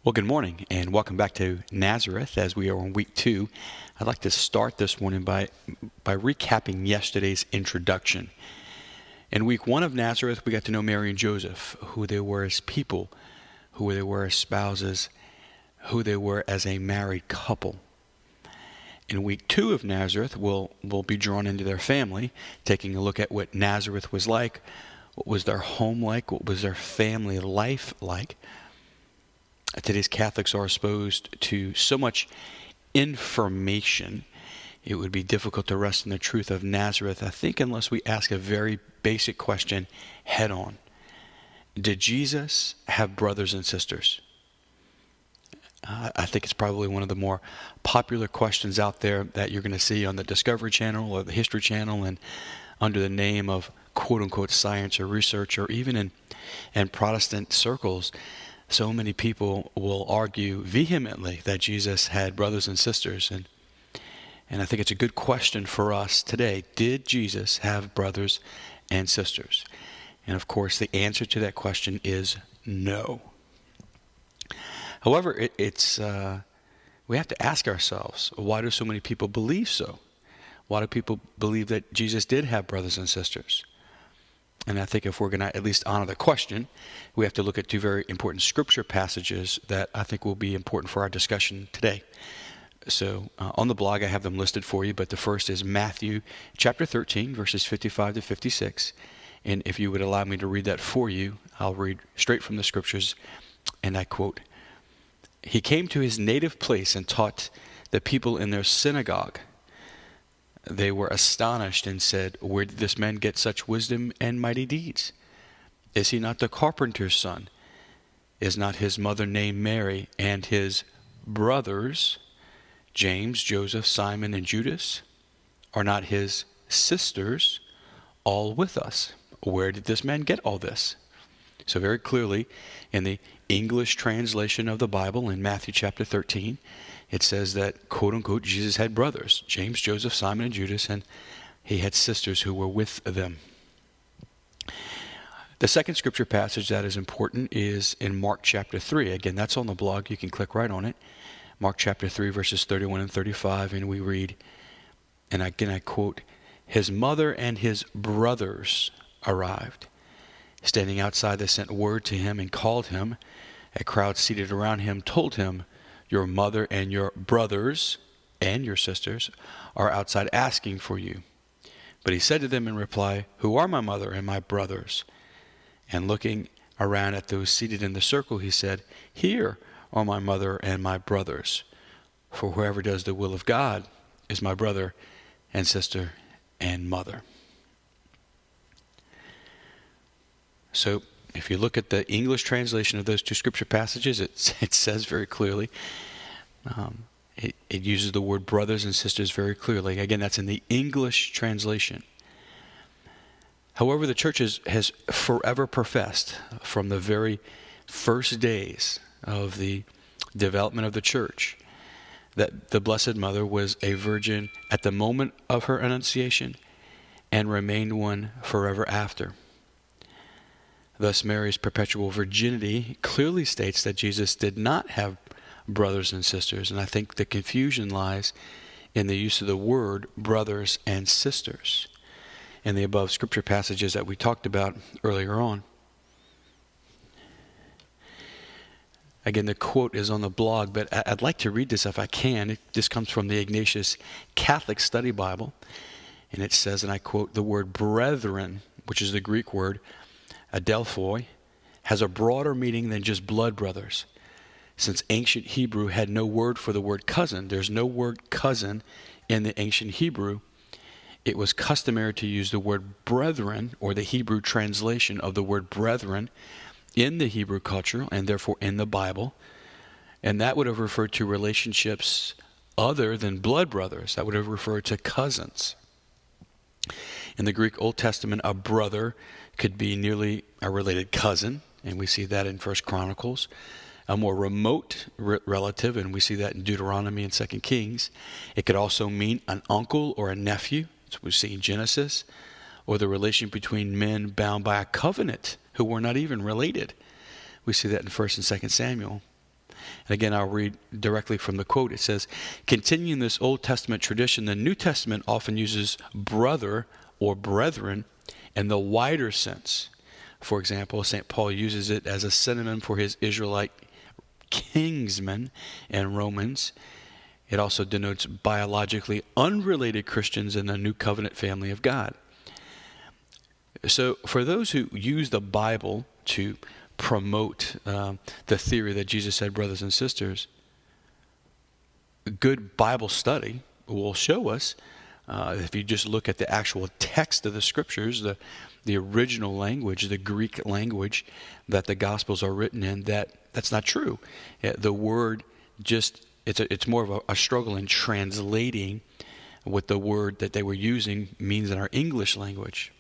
Well, good morning and welcome back to Nazareth as we are on week 2. I'd like to start this morning by recapping yesterday's introduction. In week 1 of Nazareth, we got to know Mary and Joseph, who they were as people, who they were as spouses, who they were as a married couple. In week 2 of Nazareth, we'll be drawn into their family, taking a look at what Nazareth was like, what was their home like, what was their family life like. Today's Catholics are exposed to so much information, it would be difficult to rest in the truth of Nazareth, I think, unless we ask a very basic question head on. Did Jesus have brothers and sisters? I think it's probably one of the more popular questions out there that you're going to see on the Discovery Channel or the History Channel and under the name of quote-unquote science or research, or even in Protestant circles. So many people will argue vehemently that Jesus had brothers and sisters. And I think it's a good question for us today. Did Jesus have brothers and sisters? And of course, the answer to that question is no. However, we have to ask ourselves, why do so many people believe so? Why do people believe that Jesus did have brothers and sisters? And I think if we're going to at least honor the question, we have to look at two very important scripture passages that I think will be important for our discussion today. So on the blog, I have them listed for you, but the first is Matthew chapter 13, verses 55 to 56. And if you would allow me to read that for you, I'll read straight from the scriptures, and I quote, "He came to his native place and taught the people in their synagogue. They were astonished and said, 'Where did this man get such wisdom and mighty deeds? Is he not the carpenter's son? Is not his mother named Mary, and his brothers, James, Joseph, Simon, and Judas? Are not his sisters all with us? Where did this man get all this?'" So very clearly, in the English translation of the Bible in Matthew chapter 13, it says that, quote-unquote, Jesus had brothers, James, Joseph, Simon, and Judas, and he had sisters who were with them. The second scripture passage that is important is in Mark chapter 3. Again, that's on the blog. You can click right on it. Mark chapter 3, verses 31 and 35, and we read, and again I quote, "His mother and his brothers arrived. Standing outside, they sent word to him and called him. A crowd seated around him told him, 'Your mother and your brothers and your sisters are outside asking for you.' But he said to them in reply, 'Who are my mother and my brothers?' And looking around at those seated in the circle, he said, 'Here are my mother and my brothers. For whoever does the will of God is my brother and sister and mother.'" So if you look at the English translation of those two scripture passages, it says very clearly, it uses the word brothers and sisters very clearly. Again, that's in the English translation. However, the church has forever professed from the very first days of the development of the church that the Blessed Mother was a virgin at the moment of her Annunciation and remained one forever after. Thus, Mary's perpetual virginity clearly states that Jesus did not have brothers and sisters, and I think the confusion lies in the use of the word brothers and sisters in the above scripture passages that we talked about earlier on. Again, the quote is on the blog, but I'd like to read this if I can. This comes from the Ignatius Catholic Study Bible, and it says, and I quote, "The word brethren," which is the Greek word adelphoi, has a broader meaning than just blood brothers. Since ancient Hebrew had no word for the word cousin, there's no word cousin in the ancient Hebrew, it was customary to use the word brethren, or the Hebrew translation of the word brethren, in the Hebrew culture, and therefore in the Bible. And that would have referred to relationships other than blood brothers. That would have referred to cousins. In the Greek Old Testament, a brother could be nearly a related cousin, and we see that in 1 Chronicles. A more remote relative, and we see that in Deuteronomy and 2 Kings. It could also mean an uncle or a nephew, as we see in Genesis, or the relation between men bound by a covenant who were not even related. We see that in 1 and 2 Samuel. And again, I'll read directly from the quote. It says, continuing this Old Testament tradition, the New Testament often uses brother or brethren in the wider sense. For example, St. Paul uses it as a synonym for his Israelite kinsmen in Romans. It also denotes biologically unrelated Christians in the New Covenant family of God. So for those who use the Bible to promote the theory that Jesus said brothers and sisters, good Bible study will show us, if you just look at the actual text of the scriptures, the original language, the Greek language that the Gospels are written in, that's not true. The word just, it's more of a struggle in translating what the word that they were using means in our English language.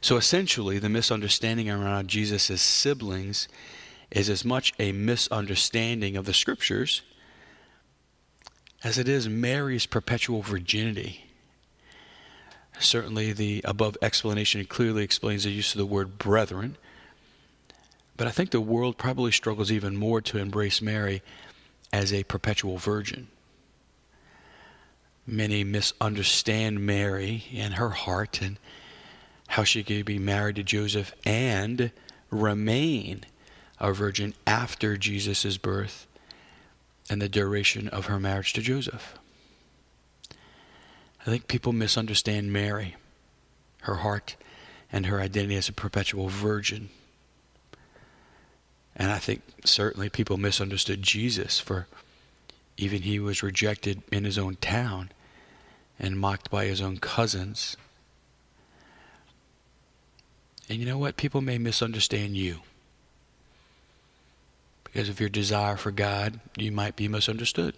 So essentially, the misunderstanding around Jesus' siblings is as much a misunderstanding of the scriptures as it is Mary's perpetual virginity. Certainly, the above explanation clearly explains the use of the word brethren, but I think the world probably struggles even more to embrace Mary as a perpetual virgin. Many misunderstand Mary and her heart and how she could be married to Joseph and remain a virgin after Jesus' birth and the duration of her marriage to Joseph. I think people misunderstand Mary, her heart, and her identity as a perpetual virgin. And I think certainly people misunderstood Jesus, for even he was rejected in his own town and mocked by his own cousins. And you know what? People may misunderstand you. Because of your desire for God, you might be misunderstood.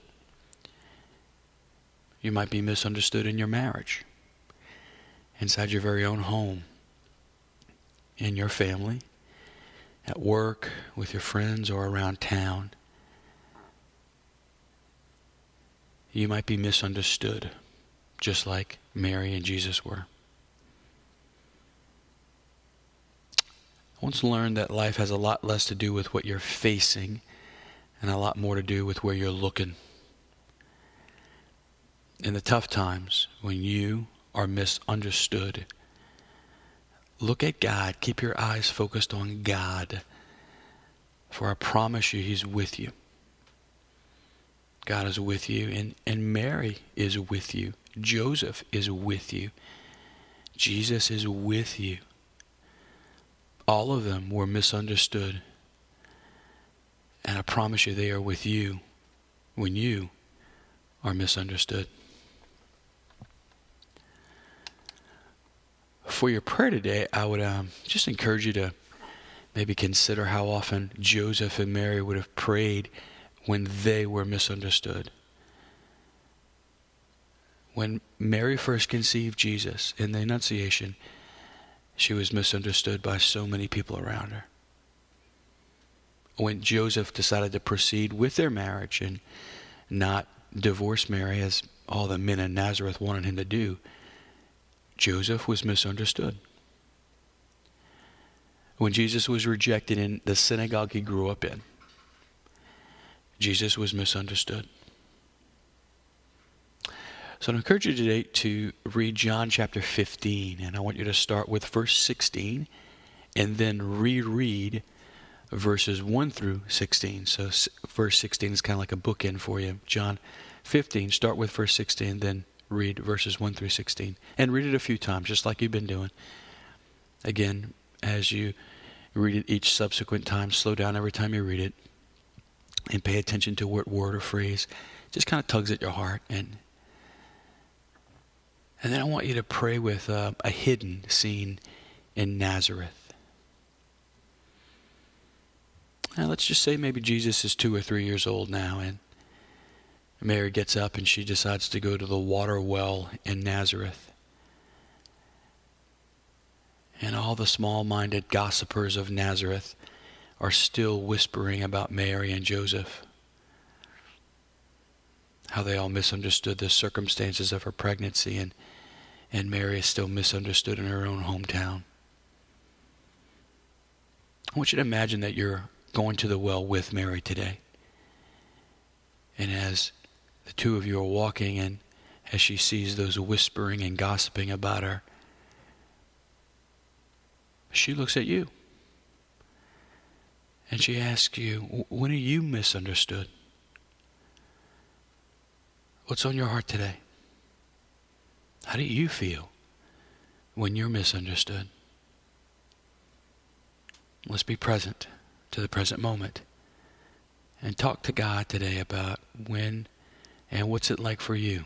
You might be misunderstood in your marriage, inside your very own home, in your family, at work, with your friends, or around town. You might be misunderstood, just like Mary and Jesus were. I once learned that life has a lot less to do with what you're facing and a lot more to do with where you're looking. In the tough times, when you are misunderstood, look at God. Keep your eyes focused on God. For I promise you, he's with you. God is with you, and Mary is with you. Joseph is with you. Jesus is with you. All of them were misunderstood. And I promise you, they are with you when you are misunderstood. For your prayer today, I would just encourage you to maybe consider how often Joseph and Mary would have prayed when they were misunderstood. When Mary first conceived Jesus in the Annunciation, she was misunderstood by so many people around her. When Joseph decided to proceed with their marriage and not divorce Mary, as all the men in Nazareth wanted him to do, Joseph was misunderstood. When Jesus was rejected in the synagogue he grew up in, Jesus was misunderstood. So I encourage you today to read John chapter 15, and I want you to start with verse 16 and then reread verses 1 through 16. So verse 16 is kind of like a bookend for you. John 15, start with verse 16, then read verses 1 through 16. And read it a few times, just like you've been doing. Again, as you read it each subsequent time, slow down every time you read it, and pay attention to what word or phrase just kind of tugs at your heart. And then I want you to pray with a hidden scene in Nazareth. Now let's just say maybe Jesus is 2 or 3 years old now, and Mary gets up and she decides to go to the water well in Nazareth. And all the small-minded gossipers of Nazareth are still whispering about Mary and Joseph, how they all misunderstood the circumstances of her pregnancy, and Mary is still misunderstood in her own hometown. I want you to imagine that you're going to the well with Mary today. And as the two of you are walking, and as she sees those whispering and gossiping about her, she looks at you. And she asks you, when are you misunderstood? What's on your heart today? How do you feel when you're misunderstood? Let's be present to the present moment and talk to God today about when and what's it like for you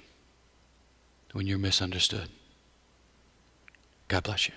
when you're misunderstood. God bless you.